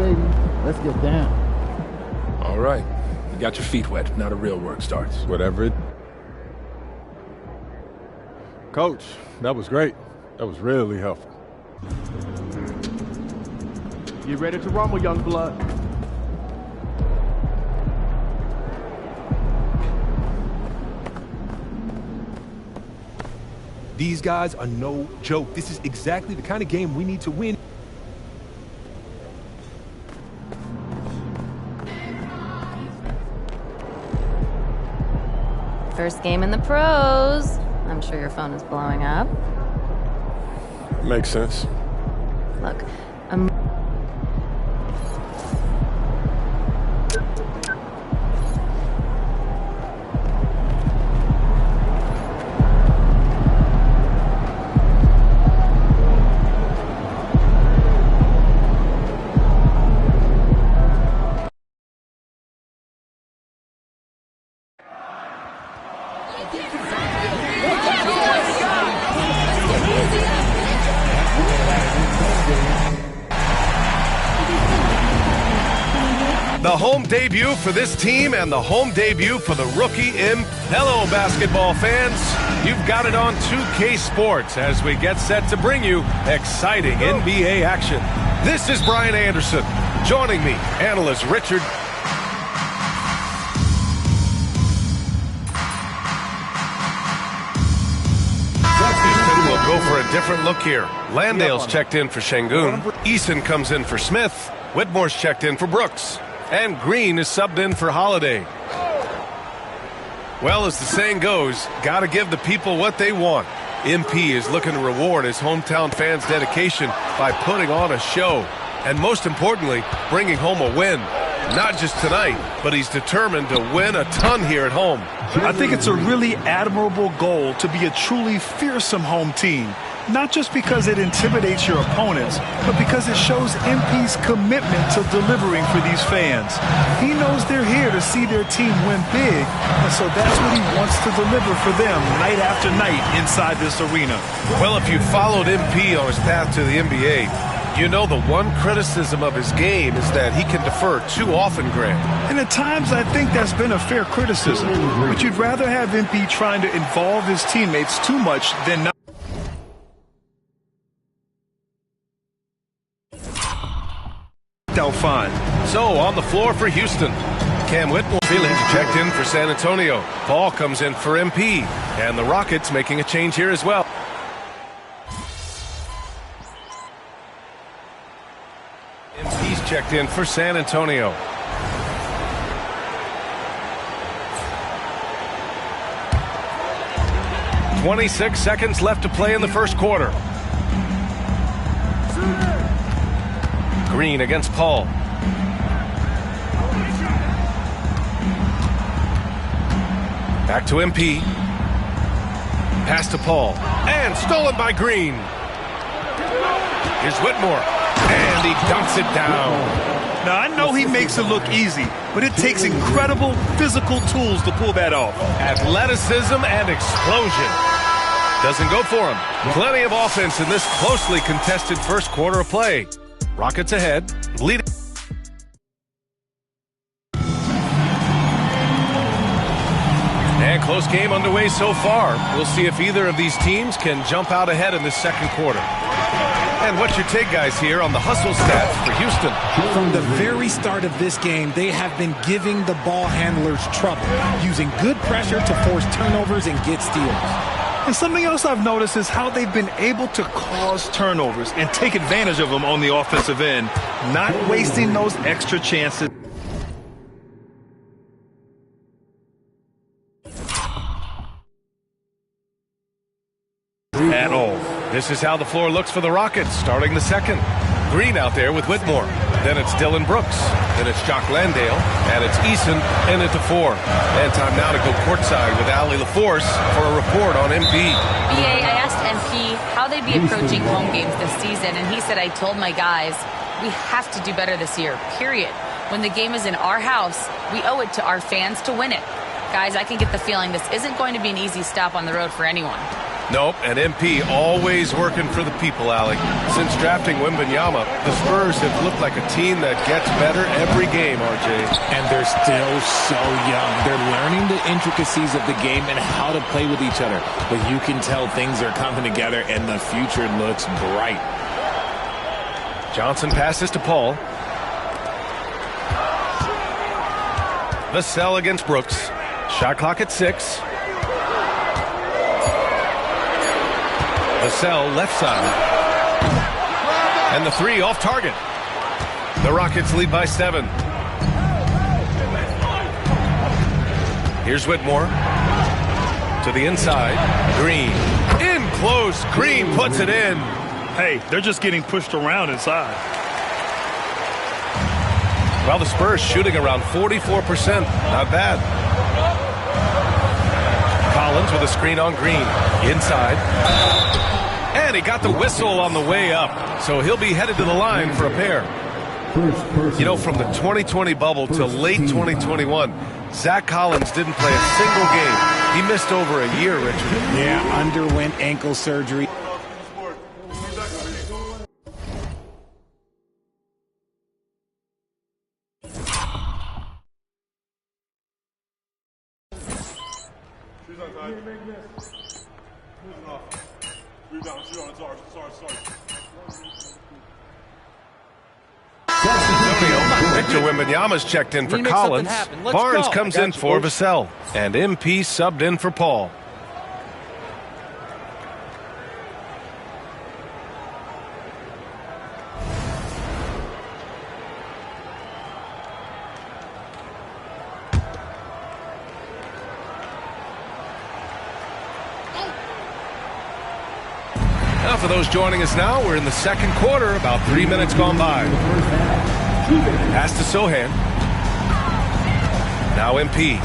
lady. Let's get down. All right. You got your feet wet. Now the real work starts. Whatever it... Coach, that was great. That was really helpful. Get ready to rumble, young blood. These guys are no joke. This is exactly the kind of game we need to win. First game in the pros. I'm sure your phone is blowing up. Makes sense. Look, The home debut for this team and the home debut for the rookie Imp. Hello, basketball fans. You've got it on 2K Sports as we get set to bring you exciting NBA action. This is Brian Anderson. Joining me, analyst Richard. Houston will go for a different look here. Landale's checked in for Şengün. Eason comes in for Smith. Whitmore's checked in for Brooks. And Green is subbed in for Holiday. Well, as the saying goes, gotta give the people what they want. MP is looking to reward his hometown fans' dedication by putting on a show. And most importantly, bringing home a win. Not just tonight, but he's determined to win a ton here at home. I think it's a really admirable goal to be a truly fearsome home team. Not just because it intimidates your opponents, but because it shows MP's commitment to delivering for these fans. He knows they're here to see their team win big, and so that's what he wants to deliver for them night after night inside this arena. Well, if you followed MP on his path to the NBA, you know the one criticism of his game is that he can defer too often, Grant. And at times I think that's been a fair criticism, but you'd rather have MP trying to involve his teammates too much than not. Out fine. So, on the floor for Houston. Cam Whitmore feeling checked in for San Antonio. Paul comes in for MP. And the Rockets making a change here as well. MP's checked in for San Antonio. "26 seconds left to play in the first quarter. Green against Paul. Back to MP. Pass to Paul. And stolen by Green. Here's Whitmore. And he dunks it down. Now, I know he makes it look easy, but it takes incredible physical tools to pull that off. Athleticism and explosion. Doesn't go for him. Plenty of offense in this closely contested first quarter of play. Rockets ahead, leading. And close game underway so far. We'll see if either of these teams can jump out ahead in the second quarter. And what's your take, guys, here on the hustle stats for Houston? From the very start of this game, they have been giving the ball handlers trouble, using good pressure to force turnovers and get steals. And something else I've noticed is how they've been able to cause turnovers and take advantage of them on the offensive end, not wasting those extra chances. At all. This is how the floor looks for the Rockets, starting the second. Green out there with Whitmore. Then it's Dylan Brooks. Then it's Jock Landale. And it's Eason in at the 4. And time now to go courtside with Allie LaForce for a report on MP. BA, I asked MP how they'd be approaching home games this season, and he said, I told my guys, we have to do better this year, period. When the game is in our house, we owe it to our fans to win it. Guys, I can get the feeling this isn't going to be an easy stop on the road for anyone. Nope, and MP always working for the people, Alec. Since drafting Wembanyama, the Spurs have looked like a team that gets better every game, RJ. And they're still so young. They're learning the intricacies of the game and how to play with each other. But you can tell things are coming together and the future looks bright. Johnson passes to Paul. Vassell against Brooks. Shot clock at 6. Vassell left side. And the 3 off target. The Rockets lead by 7. Here's Whitmore. To the inside. Green. In close. Green puts it in. Hey, they're just getting pushed around inside. Well, the Spurs shooting around 44%. Not bad. Collins with a screen on Green. Inside. And he got the whistle on the way up. So he'll be headed to the line for a pair. You know, from the 2020 bubble to late 2021, Zach Collins didn't play a single game. He missed over a year, Richard. Yeah, underwent ankle surgery. Victor Wembanyama's checked in for Collins. Barnes comes in for Vassell. And MP subbed in for Paul. Now for those joining us now, we're in the second quarter, about 3 minutes gone by. Pass to Sohan. Now MP.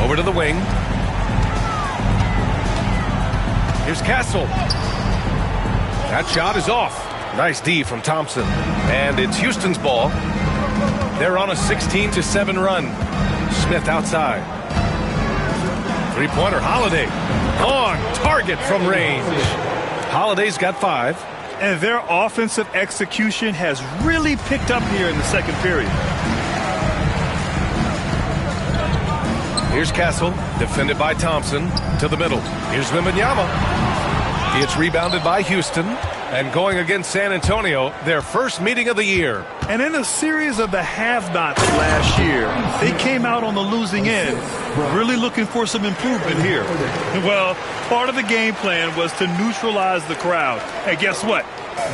Over to the wing. Here's Castle. That shot is off. Nice D from Thompson. And it's Houston's ball. They're on a 16-7 run. Smith outside. Three-pointer, Holiday. On target from range. Holiday's got 5. And their offensive execution has really picked up here in the second period. Here's Castle, defended by Thompson, to the middle. Here's Wembanyama. It's rebounded by Houston. And going against San Antonio, their first meeting of the year. And in a series of the have-nots last year, they came out on the losing end, really looking for some improvement here. Well, part of the game plan was to neutralize the crowd. And guess what?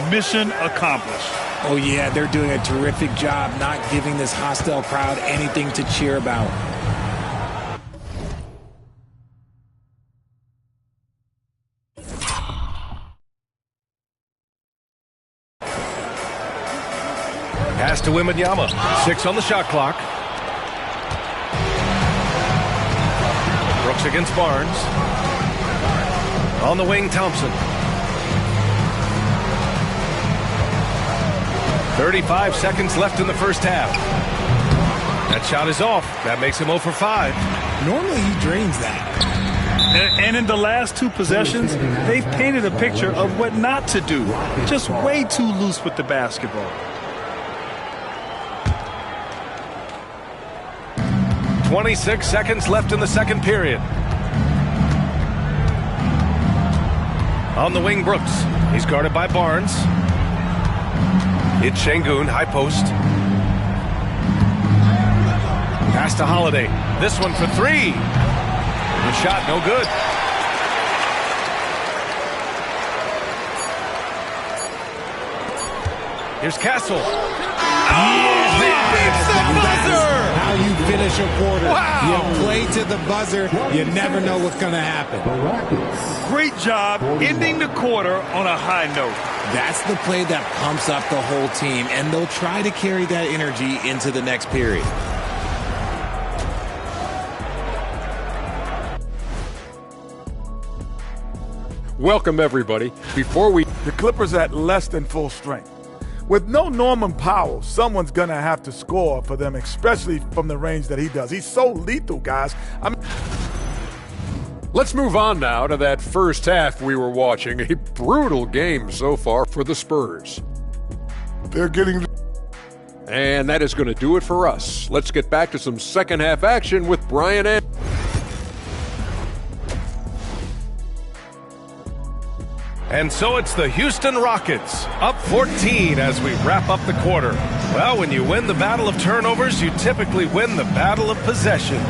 Mission accomplished. Oh, yeah, they're doing a terrific job not giving this hostile crowd anything to cheer about. Pass to Wembanyama. 6 on the shot clock. Brooks against Barnes. On the wing, Thompson. 35 seconds left in the first half. That shot is off. That makes him 0 for 5. Normally he drains that. And in the last 2 possessions, they've painted a picture of what not to do. Just way too loose with the basketball. 26 seconds left in the second period. On the wing, Brooks. He's guarded by Barnes. It's Şengün, high post. Pass to Holiday. This one for 3. The shot, no good. Here's Castle. How you finish a quarter. Wow. You play to the buzzer. You never know what's going to happen. Great job ending the quarter on a high note. That's the play that pumps up the whole team, and they'll try to carry that energy into the next period. Welcome, everybody. The Clippers at less than full strength. With no Norman Powell, someone's going to have to score for them, especially from the range that he does. He's so lethal, guys. Let's move on now to that first half we were watching. A brutal game so far for the Spurs. They're getting... And that is going to do it for us. Let's get back to some second half action with Brian and... And so it's the Houston Rockets, up 14 as we wrap up the quarter. Well, when you win the battle of turnovers, you typically win the battle of possessions.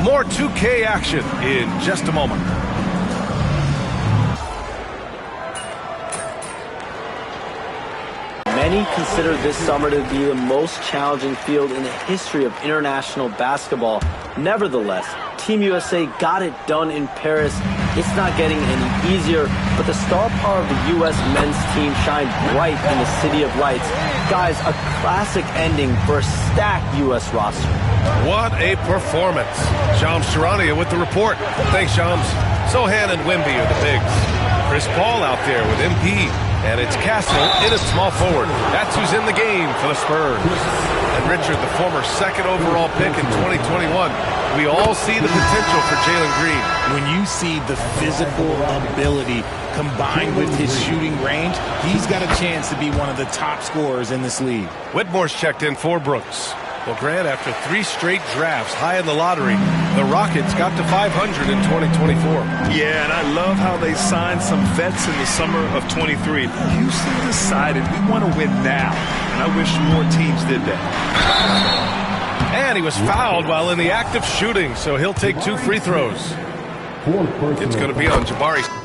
More 2K action in just a moment. Many consider this summer to be the most challenging field in the history of international basketball. Nevertheless, Team USA got it done in Paris. It's not getting any easier, but the star power of the U.S. men's team shined bright in the City of Lights. Guys, a classic ending for a stacked U.S. roster. What a performance. Shams Charania with the report. Thanks, Shams. Sohan and Wemby are the bigs. Chris Paul out there with MP. And it's Castle in at small forward. That's who's in the game for the Spurs. And Richard, the former second overall pick in 2021. We all see the potential for Jalen Green. When you see the physical ability combined with his shooting range, he's got a chance to be one of the top scorers in this league. Whitmore's checked in for Brooks. Well, Grant, after 3 straight drafts high in the lottery, the Rockets got to 500 in 2024. Yeah, and I love how they signed some vets in the summer of 23. Houston decided we want to win now, and I wish more teams did that. And he was fouled while in the act of shooting, so he'll take 2 free throws. It's going to be on Jabari Smith.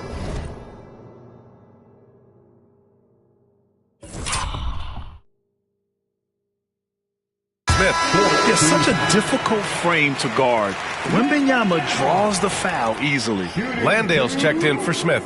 It's such a difficult frame to guard. Wembanyama draws the foul easily. Landale's checked in for Smith.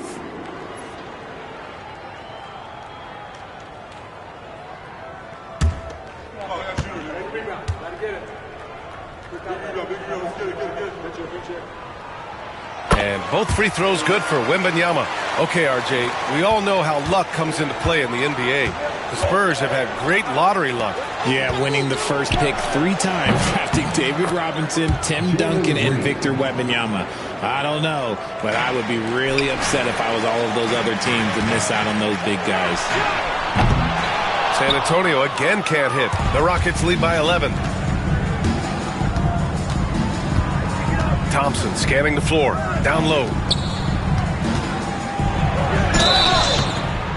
And both free throws good for Wembanyama. Okay, RJ, we all know how luck comes into play in the NBA. The Spurs have had great lottery luck. Yeah, winning the first pick 3 times, drafting David Robinson, Tim Duncan, and Victor Wembanyama. I don't know, but I would be really upset if I was all of those other teams to miss out on those big guys. San Antonio again can't hit. The Rockets lead by 11. Thompson scanning the floor, down low.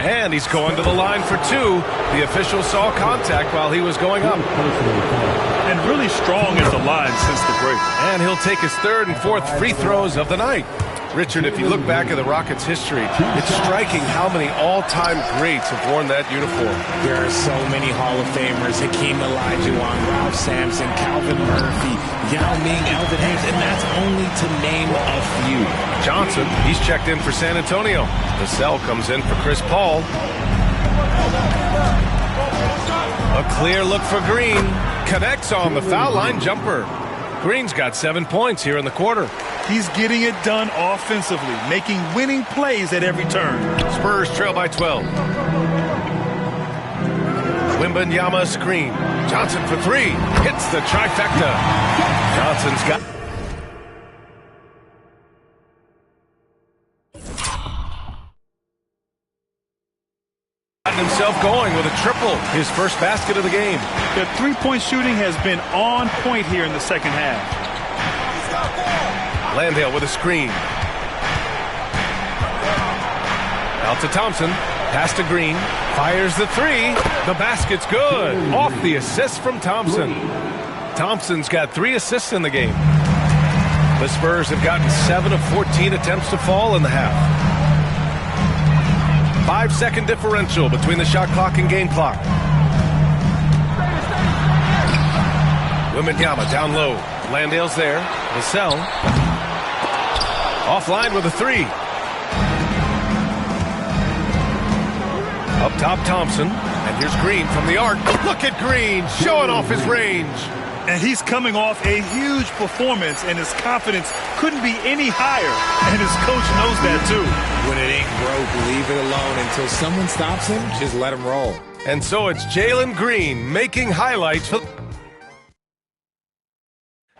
And he's going to the line for 2. The official saw contact while he was going up. And really strong as a line since the break. And he'll take his 3rd and 4th free throws of the night. Richard, if you look back at the Rockets' history, it's striking how many all-time greats have worn that uniform. There are so many Hall of Famers: Hakeem Olajuwon, Ralph Sampson, Calvin Murphy, Yao Ming, Elvin Hayes, and that's only to name a few. Johnson, he's checked in for San Antonio. Vassell comes in for Chris Paul. A clear look for Green. Connects on the foul line jumper. Green's got 7 points here in the quarter. He's getting it done offensively, making winning plays at every turn. Spurs trail by 12. Wembanyama screen. Johnson for 3. Hits the trifecta. Johnson's got... himself going with a triple, his first basket of the game. The 3-point shooting has been on point here in the second half. Landale with a screen. Out to Thompson. Pass to Green. Fires the 3. The basket's good. Off the assist from Thompson. Thompson's got 3 assists in the game. The Spurs have gotten 7 of 14 attempts to fall in the half. 5-second differential between the shot clock and game clock. Wembanyama down low. Landale's there. Vassell. Offline with a 3. Up top, Thompson. And here's Green from the arc. Look at Green showing off his range. And he's coming off a huge performance, and his confidence couldn't be any higher. And his coach knows that, too. When it ain't broke, leave it alone. Until someone stops him, just let him roll. And so it's Jalen Green making highlights for...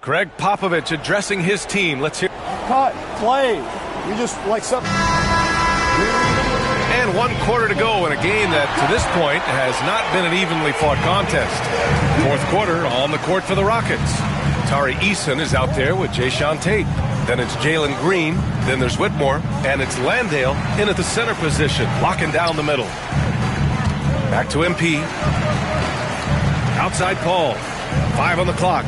Greg Popovich addressing his team. Let's hear... cut, play. You just like something. And 1 quarter to go in a game that, to this point, has not been an evenly fought contest. 4th quarter on the court for the Rockets. Tari Eason is out there with Jayshawn Tate. Then it's Jalen Green. Then there's Whitmore. And it's Landale in at the center position, locking down the middle. Back to MP. Outside Paul. 5 on the clock.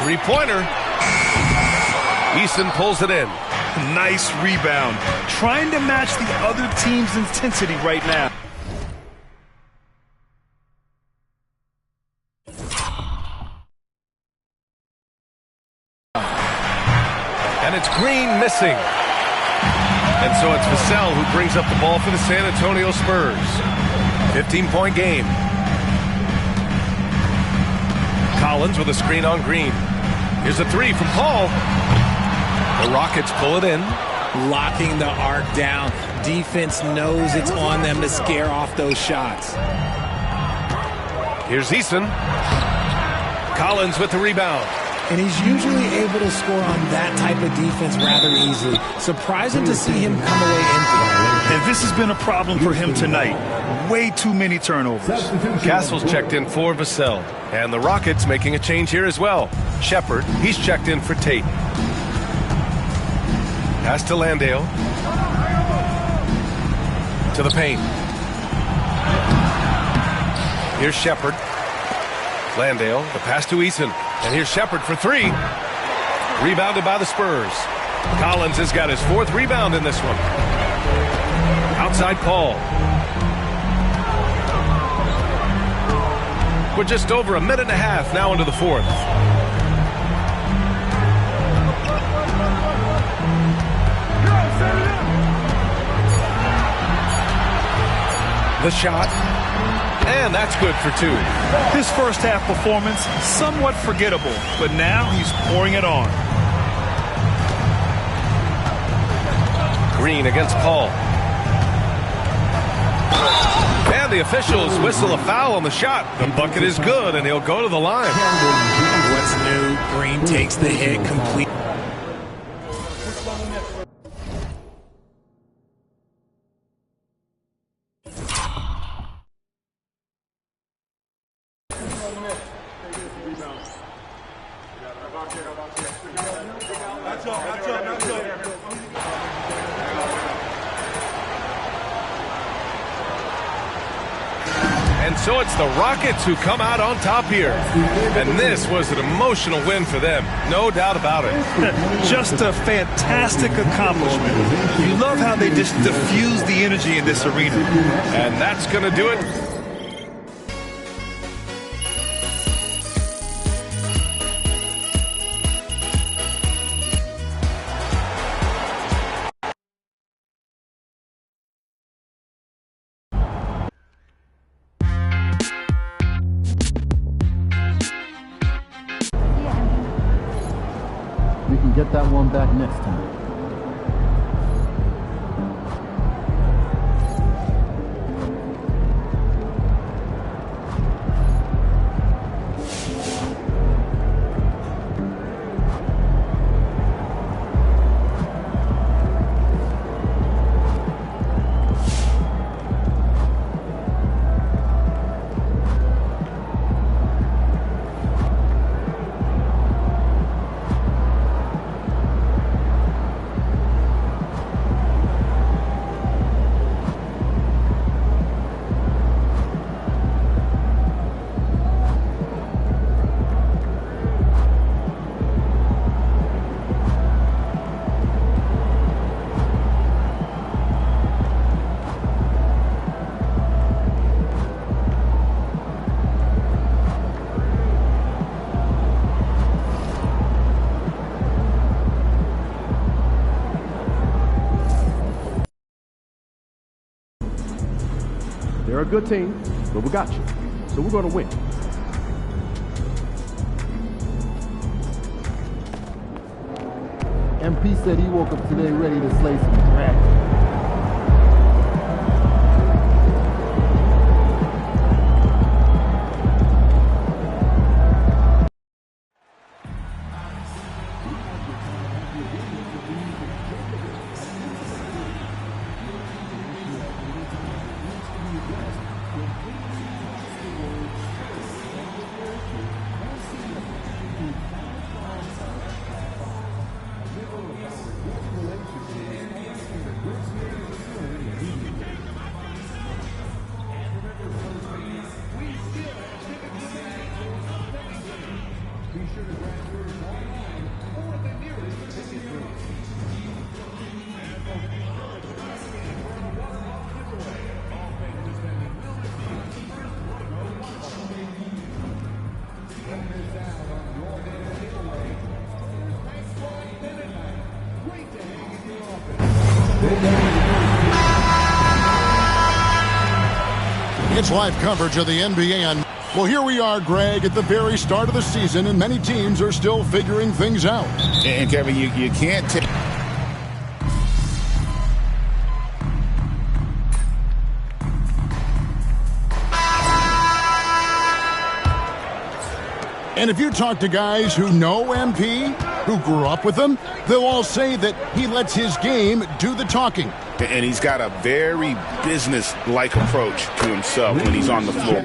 3-pointer. Eason pulls it in. Nice rebound. Trying to match the other team's intensity right now. And it's Green missing. And so it's Vassell who brings up the ball for the San Antonio Spurs. 15-point game. Collins with a screen on Green. Here's a 3 from Paul. The Rockets pull it in. Locking the arc down. Defense knows it's on them to scare off those shots. Here's Eason. Collins with the rebound. And he's usually able to score on that type of defense rather easily. Surprising to see him come away empty. And this has been a problem for him tonight. Way too many turnovers. Castle's checked in for Vassell. And the Rockets making a change here as well. Shepard, he's checked in for Tate. Pass to Landale. To the paint. Here's Shepard. Landale, the pass to Eason. And here's Shepard for 3. Rebounded by the Spurs. Collins has got his 4th rebound in this one. Outside Paul. We're just over a minute and a half now into the 4th. The shot. And that's good for 2. His first half performance, somewhat forgettable, but now he's pouring it on. Green against Paul. And the officials whistle a foul on the shot. The bucket is good, and he'll go to the line. What's new? Green takes the hit complete. And so it's the Rockets who come out on top here. And this was an emotional win for them. No doubt about it. Just a fantastic accomplishment. You love how they just diffuse the energy in this arena. And that's going to do it. We can get that one back next time. They're a good team, but we got you. So we're going to win. MP said he woke up today ready to slay some dragons. It's live coverage of the NBA on... Well, here we are, Greg, at the very start of the season, and many teams are still figuring things out. And, Kevin, you can't take... And if you talk to guys who know MP, who grew up with him, they'll all say that he lets his game do the talking. And he's got a very business-like approach to himself when he's on the floor.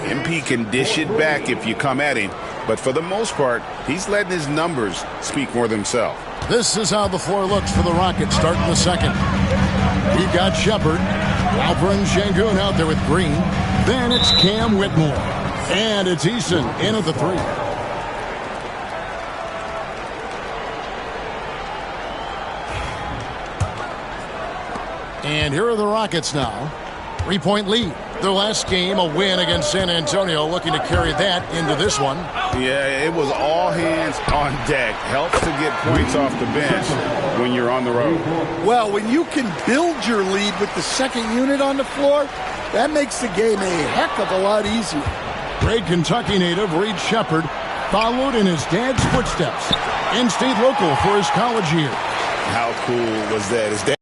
MP can dish it back if you come at him, but for the most part, he's letting his numbers speak for themselves. This is how the floor looks for the Rockets starting the second. We've got Shepard, Alperen Sengun out there with Green. Then it's Cam Whitmore. And it's Eason in at the three. And here are the Rockets now. 3-point lead. Their last game, a win against San Antonio, looking to carry that into this one. Yeah, it was all hands on deck. Helps to get points off the bench when you're on the road. Well, when you can build your lead with the second unit on the floor, that makes the game a heck of a lot easier. Great Kentucky native Reed Shepard followed in his dad's footsteps and stayed local for his college year. How cool was that? His dad